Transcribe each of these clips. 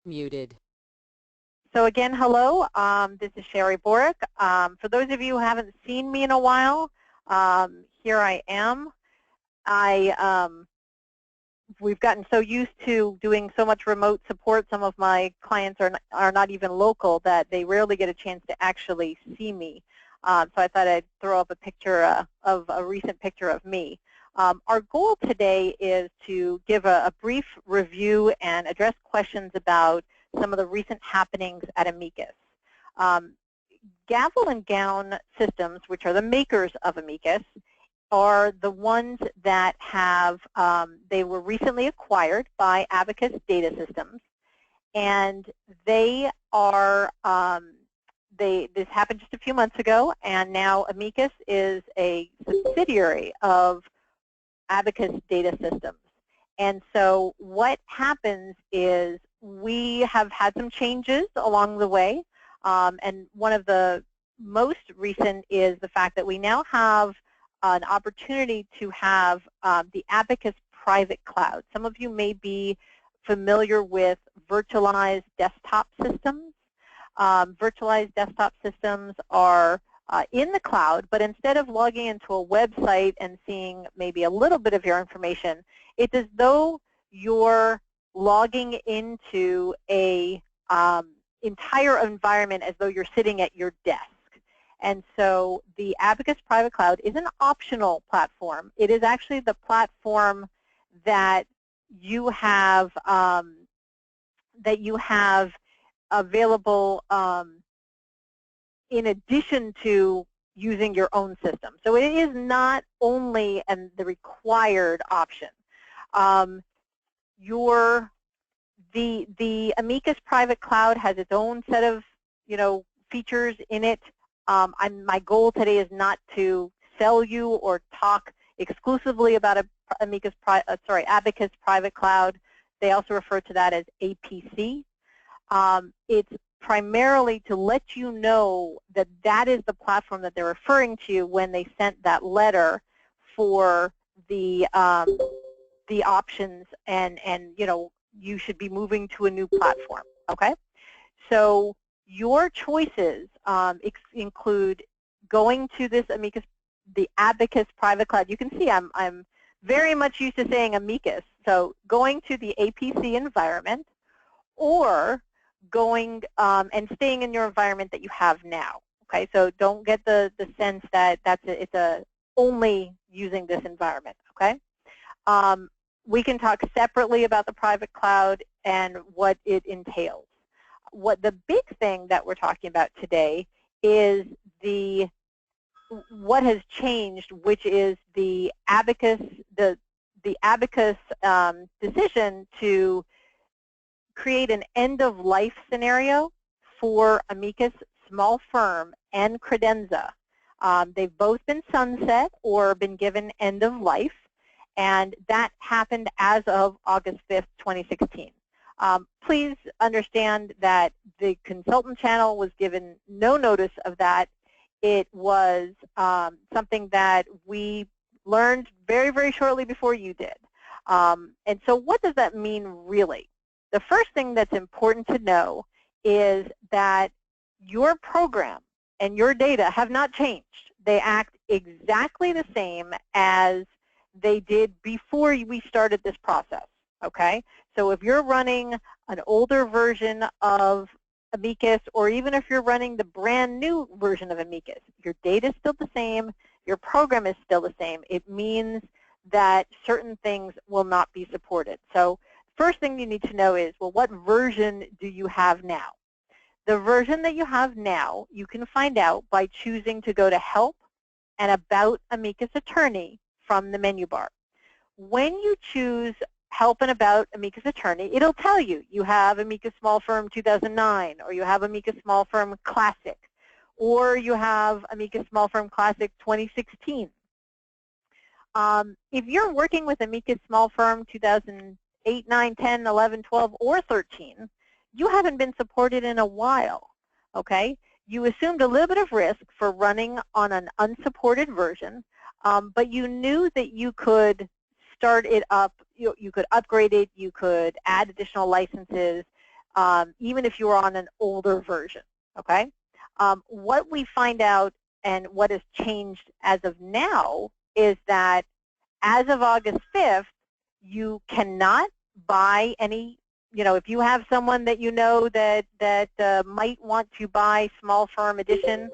Muted. So again, hello. This is Sherry Borick. For those of you who haven't seen me in a while, here I am. We've gotten so used to doing so much remote support. Some of my clients are not even local, that they rarely get a chance to actually see me. So I thought I'd throw up a picture of a recent picture of me. Our goal today is to give a brief review and address questions about some of the recent happenings at Amicus. Gavel and Gown Systems, which are the makers of Amicus, are the ones that have, they were recently acquired by Amicus Data Systems, and they are, this happened just a few months ago, and now Amicus is a subsidiary of Amicus Data Systems. And so what happens is we have had some changes along the way, and one of the most recent is the fact that we now have an opportunity to have the Amicus private cloud. Some of you may be familiar with virtualized desktop systems. Virtualized desktop systems are in the cloud, but instead of logging into a website and seeing maybe a little bit of your information, it's as though you're logging into a entire environment as though you're sitting at your desk. And so the Amicus Private Cloud is an optional platform. It is actually the platform that you have available in addition to using your own system. So it is not only the required option. The Amicus Private Cloud has its own set of features in it. My goal today is not to sell you or talk exclusively about Amicus Private Cloud. They also refer to that as APC. It's primarily to let you know that that is the platform that they're referring to when they sent that letter for the options, and you should be moving to a new platform. Okay, so your choices include going to this the Amicus Private Cloud. You can see I'm very much used to saying Amicus. So going to the APC environment, or going and staying in your environment that you have now. Okay, so don't get the sense that it's only using this environment. Okay, we can talk separately about the private cloud and what it entails. What the big thing that we're talking about today is what has changed, which is the Amicus decision to create an end-of-life scenario for Amicus Small Firm and Credenza. They've both been sunset or been given end-of-life, and that happened as of August 5th, 2016. Please understand that the consultant channel was given no notice of that. It was something that we learned very, very shortly before you did. And so what does that mean really? The first thing that's important to know is that your program and your data have not changed. They act exactly the same as they did before we started this process. Okay? So if you're running an older version of Amicus, or even if you're running the brand new version of Amicus, your data is still the same, your program is still the same. It means that certain things will not be supported. So first thing you need to know is, well, what version do you have now? The version that you have now, you can find out by choosing to go to Help and About Amicus Attorney from the menu bar. When you choose Help and About Amicus Attorney, it'll tell you you have Amicus Small Firm 2009, or you have Amicus Small Firm Classic, or you have Amicus Small Firm Classic 2016. If you're working with Amicus Small Firm 2008, 9, 10, 11, 12, or 13, you haven't been supported in a while, okay? You assumed a little bit of risk for running on an unsupported version, but you knew that you could start it up, you could upgrade it, you could add additional licenses, even if you're on an older version, okay? What we find out and what has changed as of now is that as of August 5th, you cannot buy any, if you have someone that you know that might want to buy Small Firm Edition,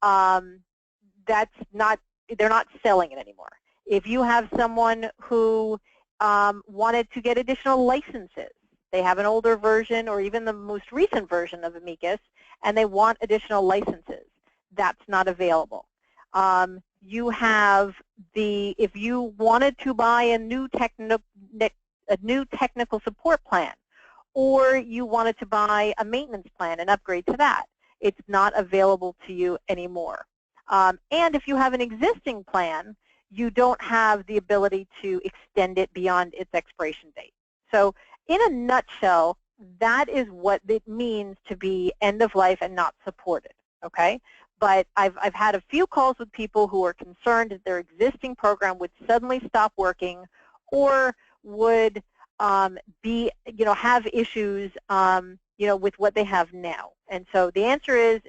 that's not, they're not selling it anymore. If you have someone who wanted to get additional licenses, they have an older version or even the most recent version of Amicus, and they want additional licenses, that's not available. You have if you wanted to buy a new technical support plan, or you wanted to buy a maintenance plan and upgrade to that, it's not available to you anymore. And if you have an existing plan, you don't have the ability to extend it beyond its expiration date. So in a nutshell, that is what it means to be end of life and not supported, okay? But I've had a few calls with people who are concerned that their existing program would suddenly stop working or would have issues, with what they have now. And so the answer is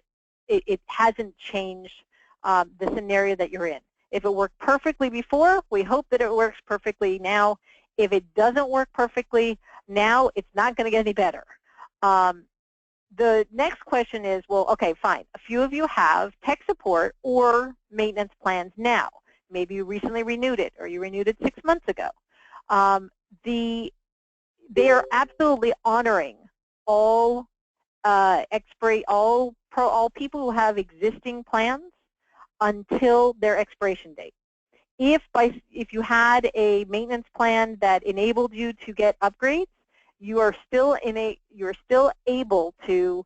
it hasn't changed the scenario that you're in. If it worked perfectly before, we hope that it works perfectly now. If it doesn't work perfectly now, it's not going to get any better. The next question is, well, okay, fine. A few of you have tech support or maintenance plans now. Maybe you recently renewed it, or you renewed it 6 months ago. They are absolutely honoring all all people who have existing plans until their expiration date. If you had a maintenance plan that enabled you to get upgrades, you are still able to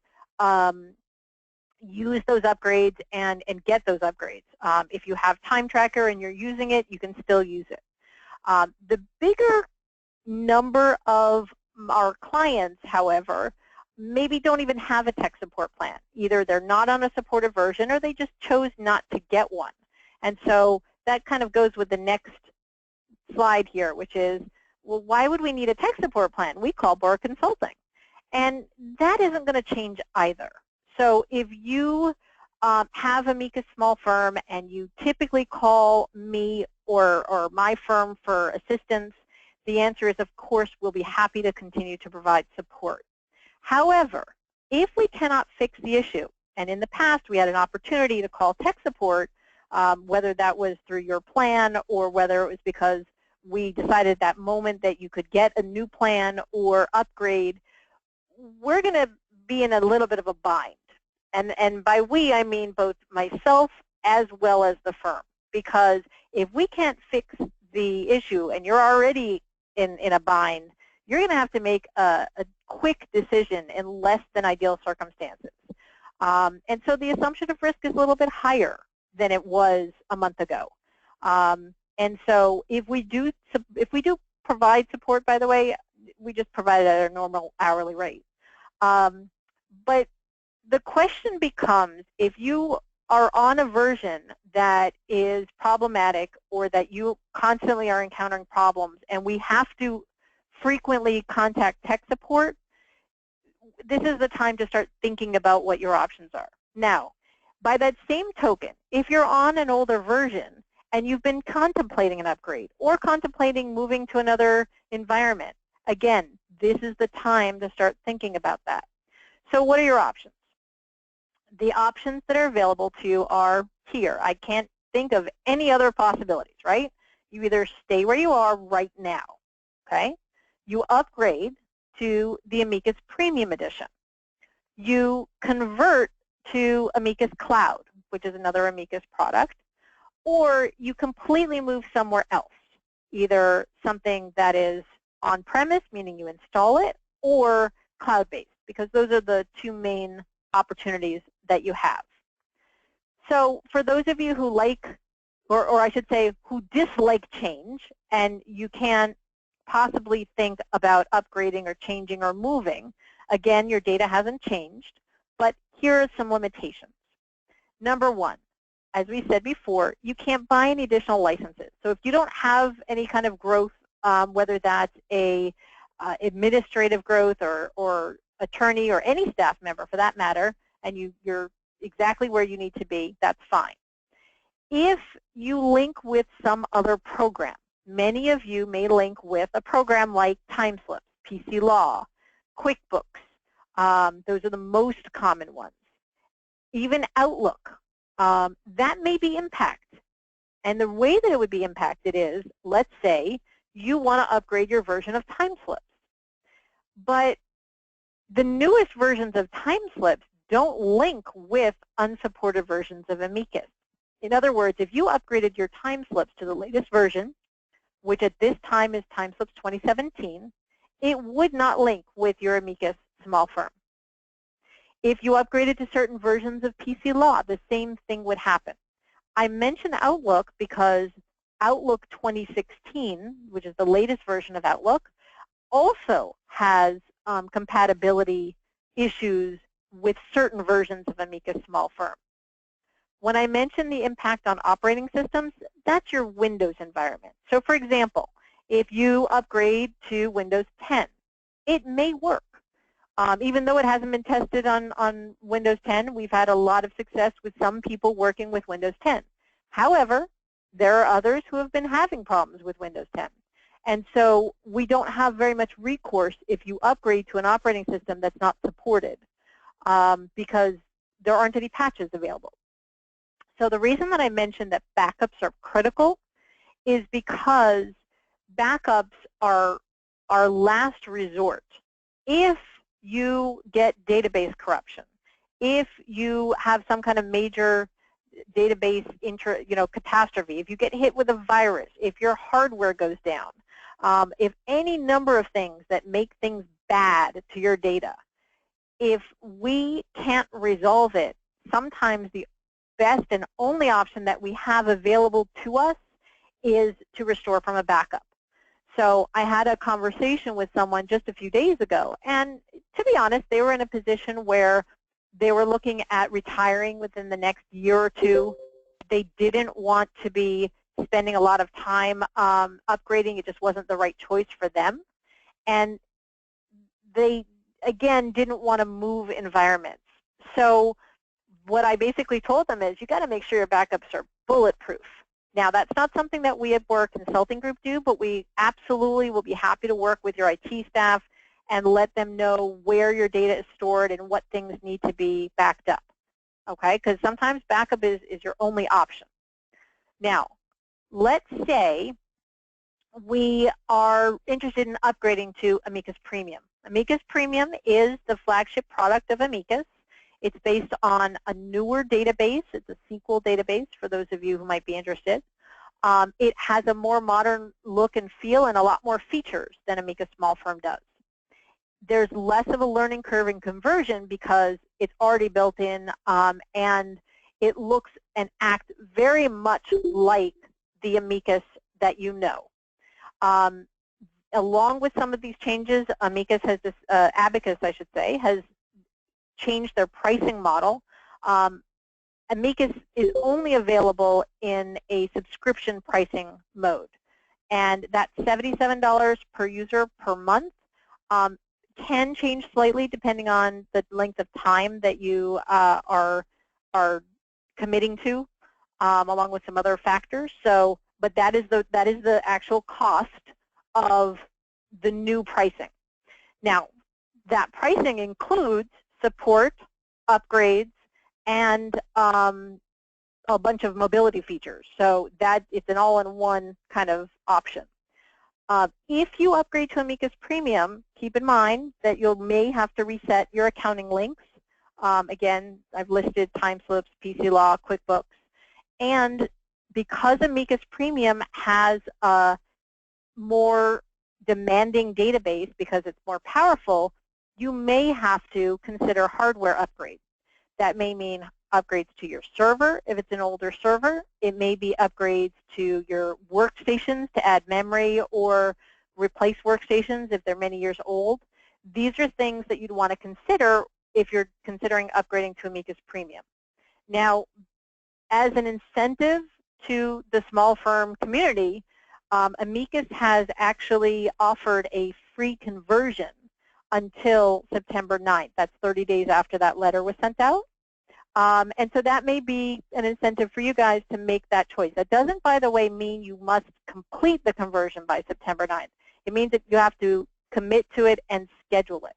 use those upgrades and get those upgrades. If you have Time Tracker and you're using it, you can still use it. The bigger number of our clients, however, maybe don't even have a tech support plan. Either they're not on a supported version or they just chose not to get one. And so that kind of goes with the next slide here, which is, well, why would we need a tech support plan? We call Bora Consulting. And that isn't going to change either. So if you have Amicus Small Firm and you typically call me or my firm for assistance, the answer is, of course, we'll be happy to continue to provide support. However, if we cannot fix the issue, and in the past we had an opportunity to call tech support, whether that was through your plan or whether it was because we decided at that moment that you could get a new plan or upgrade, we're going to be in a little bit of a bind. And by we, I mean both myself as well as the firm. Because if we can't fix the issue and you're already in a bind, you're going to have to make a quick decision in less than ideal circumstances. And so the assumption of risk is a little bit higher than it was a month ago. And so if we do provide support, by the way, we just provide it at a normal hourly rate. But the question becomes, if you are on a version that is problematic or that you constantly are encountering problems and we have to frequently contact tech support, this is the time to start thinking about what your options are. Now, by that same token, if you're on an older version and you've been contemplating an upgrade or contemplating moving to another environment, again, this is the time to start thinking about that. So what are your options? The options that are available to you are here. I can't think of any other possibilities, right? You either stay where you are right now, okay? You upgrade to the Amicus Premium Edition. You convert to Amicus Cloud, which is another Amicus product, or you completely move somewhere else, either something that is on-premise, meaning you install it, or cloud-based, because those are the two main opportunities that you have. So for those of you who like, or I should say, who dislike change, and you can't possibly think about upgrading or changing or moving, again, your data hasn't changed, but here are some limitations. Number one, as we said before, you can't buy any additional licenses. So if you don't have any kind of growth, whether that's a administrative growth or attorney or any staff member for that matter, and you're exactly where you need to be, that's fine. If you link with some other program, many of you may link with a program like TimeSlips, PC Law, QuickBooks. Those are the most common ones. Even Outlook, that may be impacted. And the way that it would be impacted is, let's say you want to upgrade your version of TimeSlips. But the newest versions of TimeSlips don't link with unsupported versions of Amicus. In other words, if you upgraded your TimeSlips to the latest version, which at this time is TimeSlips 2017, it would not link with your Amicus Small Firm. If you upgraded to certain versions of PC Law, the same thing would happen. I mention Outlook because Outlook 2016, which is the latest version of Outlook, also has compatibility issues with certain versions of Amicus Small Firm. When I mention the impact on operating systems, that's your Windows environment. So for example, if you upgrade to Windows 10, it may work. Even though it hasn't been tested on Windows 10, we've had a lot of success with some people working with Windows 10. However, there are others who have been having problems with Windows 10. And so we don't have very much recourse if you upgrade to an operating system that's not supported because there aren't any patches available. So the reason that I mentioned that backups are critical is because backups are our last resort. If you get database corruption, if you have some kind of major database catastrophe, if you get hit with a virus, if your hardware goes down, if any number of things that make things bad to your data, if we can't resolve it, sometimes the best and only option that we have available to us is to restore from a backup. So I had a conversation with someone just a few days ago, and to be honest, they were in a position where they were looking at retiring within the next year or two. They didn't want to be spending a lot of time upgrading. It just wasn't the right choice for them. And they, again, didn't want to move environments. So what I basically told them is, you got to make sure your backups are bulletproof. Now, that's not something that we at our consulting group do, but we absolutely will be happy to work with your IT staff and let them know where your data is stored and what things need to be backed up, okay? Because sometimes backup is your only option. Now, let's say we are interested in upgrading to Amicus Premium. Amicus Premium is the flagship product of Amicus. It's based on a newer database. It's a SQL database for those of you who might be interested. It has a more modern look and feel and a lot more features than Amicus Small Firm does. There's less of a learning curve in conversion because it's already built in and it looks and acts very much like the Amicus that you know. Along with some of these changes, Amicus has this, Abacus, I should say, has changed their pricing model. Amicus is only available in a subscription pricing mode, and that's $77 per user per month. Can change slightly depending on the length of time that you are committing to, along with some other factors. So, but that is the actual cost of the new pricing. Now, that pricing includes support, upgrades, and a bunch of mobility features. So that it's an all-in-one kind of option. If you upgrade to Amicus Premium, keep in mind that you may have to reset your accounting links. Again, I've listed TimeSlips, PC Law, QuickBooks. And because Amicus Premium has a more demanding database because it's more powerful, you may have to consider hardware upgrades. That may mean upgrades to your server if it's an older server. It may be upgrades to your workstations to add memory or replace workstations if they're many years old. These are things that you'd want to consider if you're considering upgrading to Amicus Premium. Now, as an incentive to the small firm community, Amicus has actually offered a free conversion until September 9th. That's 30 days after that letter was sent out. And so that may be an incentive for you guys to make that choice. That doesn't, by the way, mean you must complete the conversion by September 9th. It means that you have to commit to it and schedule it.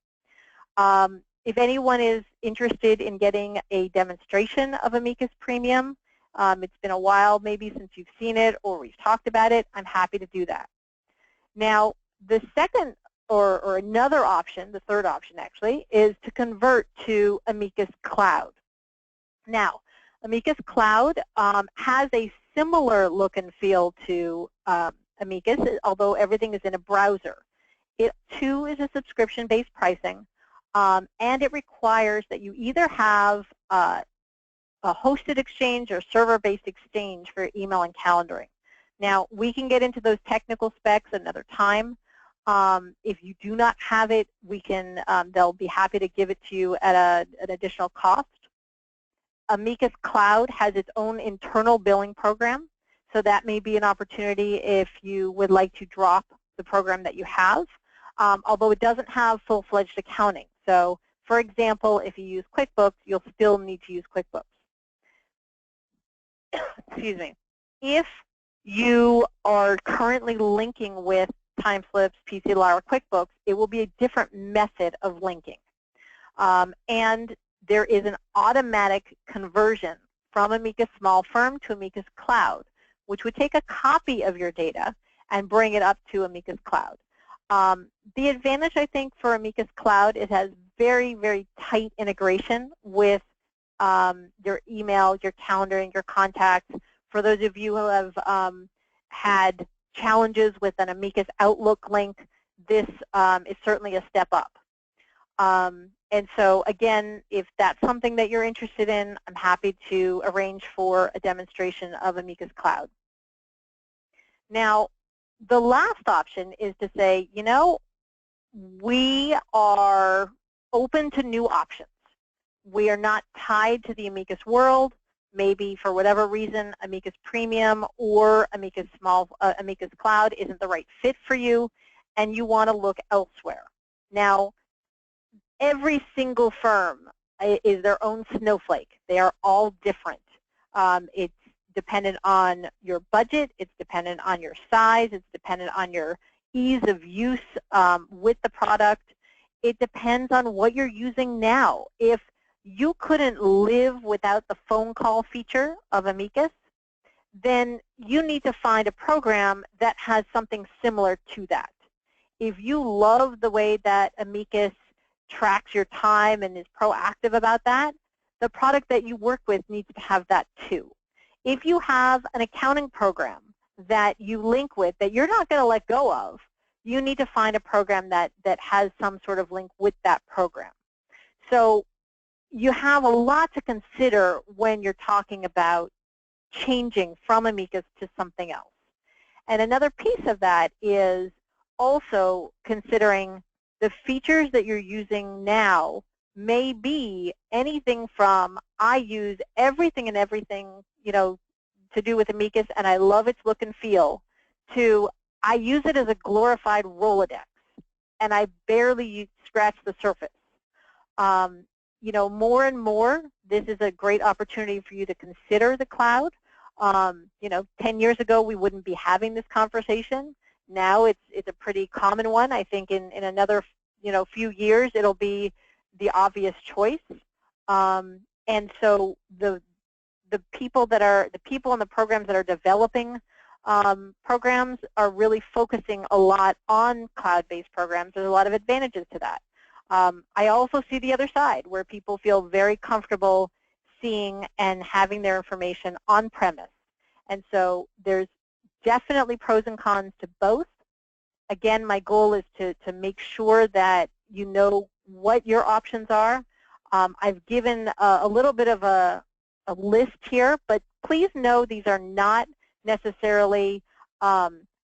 If anyone is interested in getting a demonstration of Amicus Premium, it's been a while maybe since you've seen it or we've talked about it, I'm happy to do that. Now, the second or another option, the third option actually, is to convert to Amicus Cloud. Now, Amicus Cloud has a similar look and feel to Amicus, although everything is in a browser. It too is a subscription-based pricing, and it requires that you either have a hosted exchange or server-based exchange for email and calendaring. Now, we can get into those technical specs another time. If you do not have it, we can. They'll be happy to give it to you at an additional cost. Amicus Cloud has its own internal billing program, so that may be an opportunity if you would like to drop the program that you have, although it doesn't have full-fledged accounting. So, for example, if you use QuickBooks, you'll still need to use QuickBooks. Excuse me. If you are currently linking with TimeSlips, PCLR, or QuickBooks, it will be a different method of linking. And there is an automatic conversion from Amicus Small Firm to Amicus Cloud, which would take a copy of your data and bring it up to Amicus Cloud. The advantage, I think, for Amicus Cloud, it has very, very tight integration with your email, your calendar, and your contacts. For those of you who have had challenges with an Amicus Outlook link, this is certainly a step up. And so, again, if that's something that you're interested in, I'm happy to arrange for a demonstration of Amicus Cloud. Now, the last option is to say, you know, we are open to new options. We are not tied to the Amicus world. Maybe for whatever reason, Amicus Premium or Amicus Cloud isn't the right fit for you, and you want to look elsewhere. Now, every single firm is their own snowflake. They are all different. It's dependent on your budget. It's dependent on your size. It's dependent on your ease of use with the product. It depends on what you're using now. If you couldn't live without the phone call feature of Amicus, then you need to find a program that has something similar to that. If you love the way that Amicus tracks your time and is proactive about that, the product that you work with needs to have that too. If you have an accounting program that you link with that you're not going to let go of, you need to find a program that has some sort of link with that program. So you have a lot to consider when you're talking about changing from Amicus to something else. And another piece of that is also considering the features that you're using now may be anything from I use everything and everything, you know, to do with Amicus and I love its look and feel, to I use it as a glorified Rolodex and I barely scratch the surface. You know, more and more, this is a great opportunity for you to consider the cloud. You know, 10 years ago, we wouldn't be having this conversation. Now it's a pretty common one. I think in another, you know, few years, it'll be the obvious choice. And so the people and the programs that are developing programs are really focusing a lot on cloud-based programs. There's a lot of advantages to that. I also see the other side where people feel very comfortable seeing and having their information on-premise. And so there's definitely pros and cons to both. Again, my goal is to make sure that you know what your options are. I've given a little bit of a list here, but please know these are not necessarily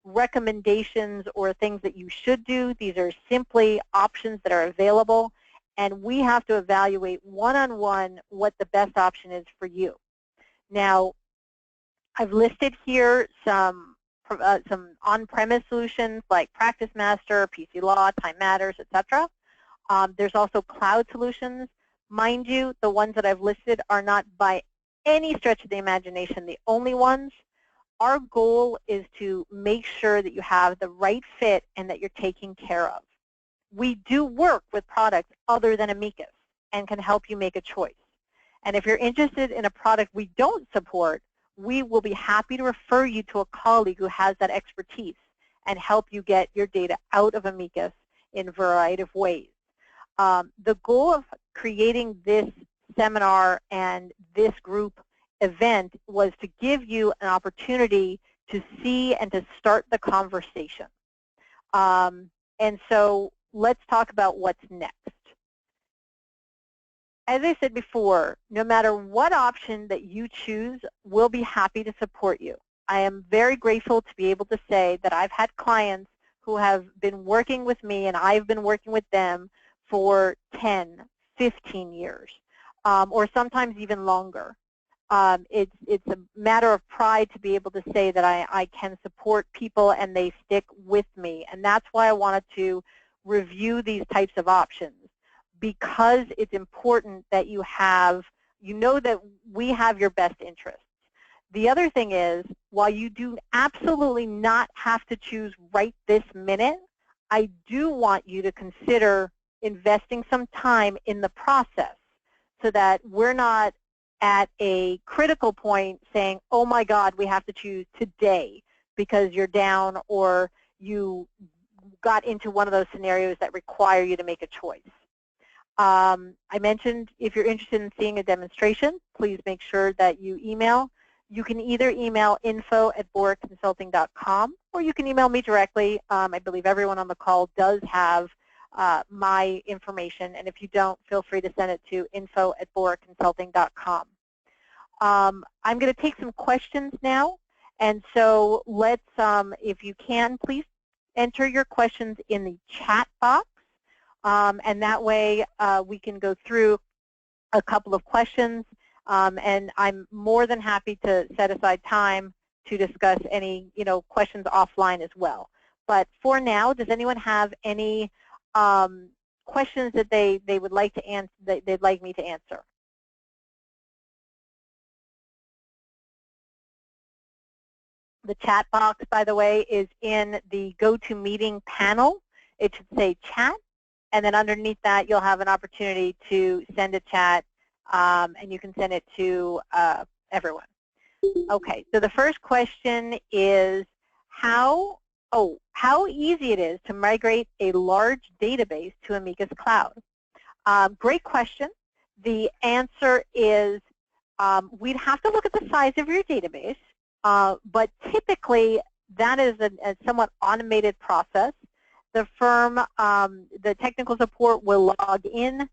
recommendations or things that you should do. These are simply options that are available, and we have to evaluate one-on-one what the best option is for you. Now, I've listed here some on-premise solutions like Practice Master, PC Law, Time Matters, etc. There's also cloud solutions. Mind you, the ones that I've listed are not by any stretch of the imagination the only ones. Our goal is to make sure that you have the right fit and that you're taken care of. We do work with products other than Amicus and can help you make a choice. And if you're interested in a product we don't support, we will be happy to refer you to a colleague who has that expertise and help you get your data out of Amicus in a variety of ways. The goal of creating this seminar and this group event was to give you an opportunity to see and to start the conversation. And so let's talk about what's next. As I said before, no matter what option that you choose, we'll be happy to support you. I am very grateful to be able to say that I've had clients who have been working with me and I've been working with them for 10, 15 years, or sometimes even longer. It's a matter of pride to be able to say that I can support people and they stick with me. And that's why I wanted to review these types of options, because it's important that you know that we have your best interests. The other thing is, while you do absolutely not have to choose right this minute, I do want you to consider investing some time in the process so that we're not at a critical point saying, oh my God, we have to choose today because you're down or you got into one of those scenarios that require you to make a choice. I mentioned if you're interested in seeing a demonstration, please make sure that you email. You can either email info@boricconsulting.com or you can email me directly. I believe everyone on the call does have my information, and if you don't, feel free to send it to info@boricconsulting.com. I'm going to take some questions now, and so let's, if you can, please enter your questions in the chat box, and that way we can go through a couple of questions, and I'm more than happy to set aside time to discuss any questions offline as well. But for now, does anyone have any questions that they would like to answer, they'd like me to answer? The chat box, by the way, is in the GoToMeeting panel. It should say chat, and then underneath that you'll have an opportunity to send a chat, and you can send it to everyone. Okay, so the first question is how easy it is to migrate a large database to Amicus Cloud. Great question. The answer is we'd have to look at the size of your database, but typically that is a somewhat automated process. The firm, the technical support will log in,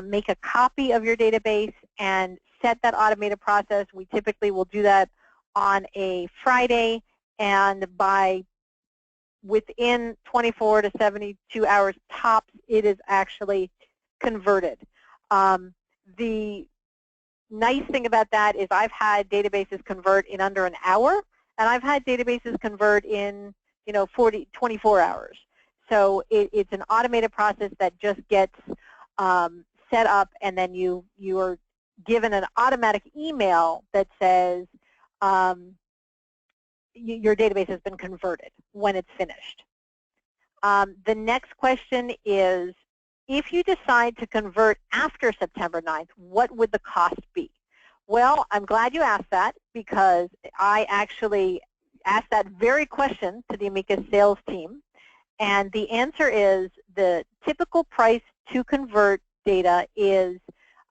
make a copy of your database, and set that automated process. We typically will do that on a Friday, and within 24 to 72 hours tops, it is actually converted. The nice thing about that is I've had databases convert in under an hour, and I've had databases convert in 24 hours. So it's an automated process that just gets set up, and then you are given an automatic email that says your database has been converted when it's finished. The next question is, if you decide to convert after September 9th, what would the cost be? Well, I'm glad you asked that, because I actually asked that very question to the Amicus sales team, and the answer is the typical price to convert data is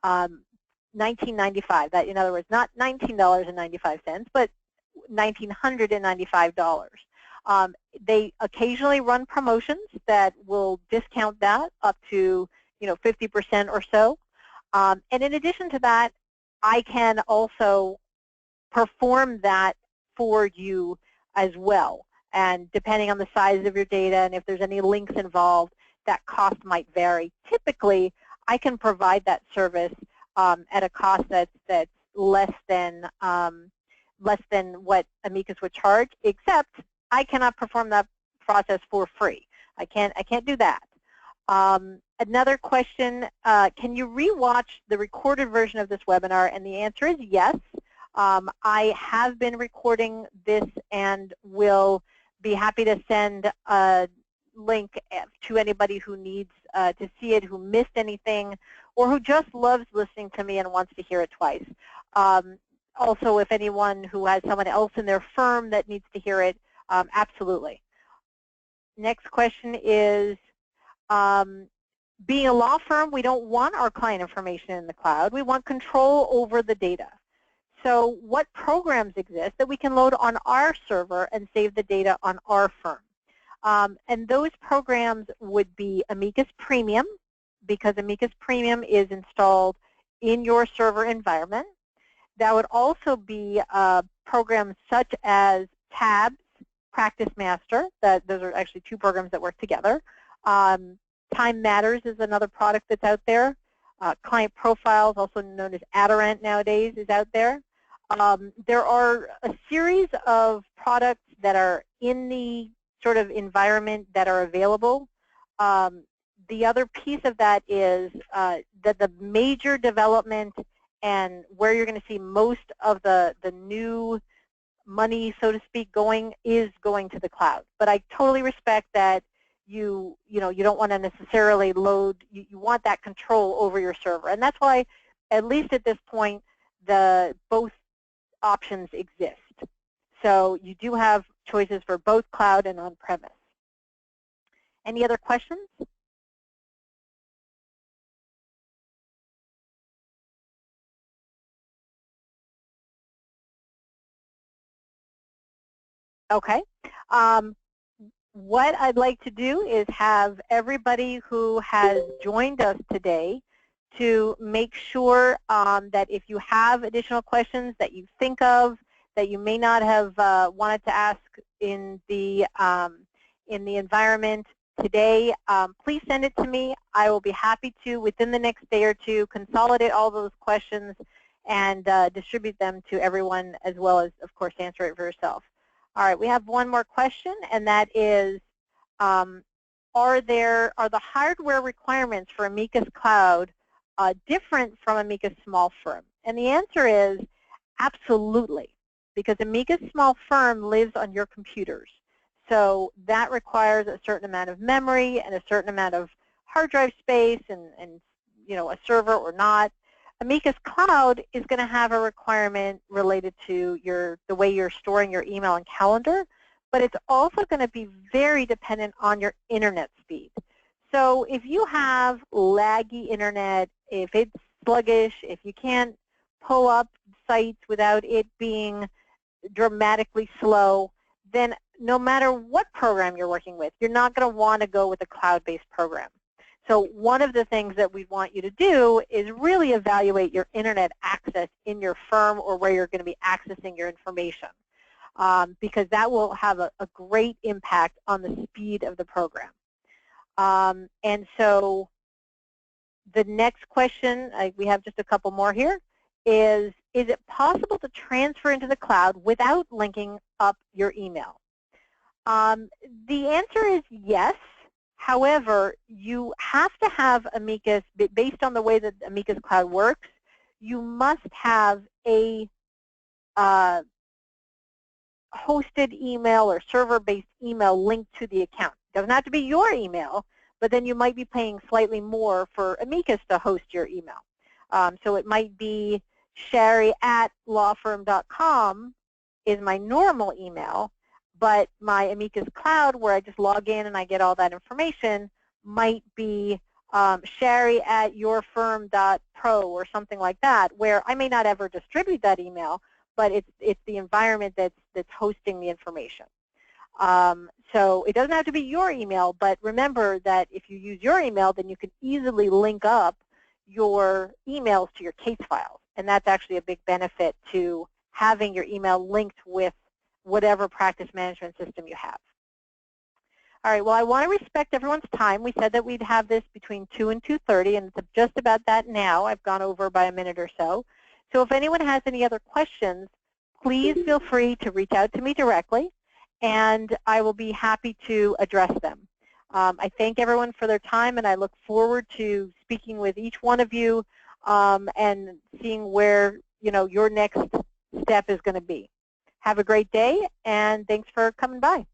$19.95. That, in other words, not $19.95, but $1,995. They occasionally run promotions that will discount that up to 50% or so. And in addition to that, I can also perform that for you as well. And depending on the size of your data and if there's any links involved, that cost might vary. Typically, I can provide that service at a cost that's less than what Amicus would charge, except I cannot perform that process for free. I can't do that. Another question, can you rewatch the recorded version of this webinar? And the answer is yes. I have been recording this and will be happy to send a link to anybody who needs to see it, who missed anything, or who just loves listening to me and wants to hear it twice. Also, if anyone who has someone else in their firm that needs to hear it, absolutely. Next question is, being a law firm, we don't want our client information in the cloud. We want control over the data. So what programs exist that we can load on our server and save the data on our firm? And those programs would be Amicus Premium, because Amicus Premium is installed in your server environment. That would also be programs such as Tabs, Practice Master. Those are actually two programs that work together. Time Matters is another product that's out there. Client Profiles, also known as Adirant nowadays, is out there. There are a series of products that are in the sort of environment that are available. The other piece of that is that the major development and where you're going to see most of the new money, so to speak, is going to the cloud. But I totally respect that you don't want to necessarily load, you want that control over your server. And that's why, at least at this point, both options exist. So you do have choices for both cloud and on-premise. Any other questions? Okay. What I'd like to do is have everybody who has joined us today to make sure that if you have additional questions that you think of, that you may not have wanted to ask in the environment today, please send it to me. I will be happy to, within the next day or two, consolidate all those questions and distribute them to everyone, as well as, of course, answer it for yourself. All right, we have one more question, and that is, are the hardware requirements for Amicus Cloud different from Amicus Small Firm? And the answer is absolutely, because Amicus Small Firm lives on your computers. So that requires a certain amount of memory and a certain amount of hard drive space and a server or not. Amicus Cloud is going to have a requirement related to the way you're storing your email and calendar, but it's also going to be very dependent on your internet speed. So if you have laggy internet, if it's sluggish, if you can't pull up sites without it being dramatically slow, then no matter what program you're working with, you're not going to want to go with a cloud-based program. So one of the things that we want you to do is really evaluate your internet access in your firm or where you're going to be accessing your information, because that will have a great impact on the speed of the program. And so the next question, we have just a couple more here, is it possible to transfer into the cloud without linking up your email? The answer is yes. However, you have to have Amicus, based on the way that Amicus Cloud works, you must have a hosted email or server-based email linked to the account. It doesn't have to be your email, but then you might be paying slightly more for Amicus to host your email. So it might be sherry@lawfirm.com is my normal email, but my Amicus Cloud, where I just log in and I get all that information, might be sherry@yourfirm.pro or something like that, where I may not ever distribute that email, but it's the environment that's hosting the information. So it doesn't have to be your email, but remember that if you use your email, then you can easily link up your emails to your case files, and that's actually a big benefit to having your email linked with whatever practice management system you have. All right, well, I want to respect everyone's time. We said that we'd have this between 2 and 2:30, and it's just about that now. I've gone over by a minute or so. So if anyone has any other questions, please feel free to reach out to me directly, and I will be happy to address them. I thank everyone for their time, and I look forward to speaking with each one of you and seeing where your next step is going to be. Have a great day, and thanks for coming by.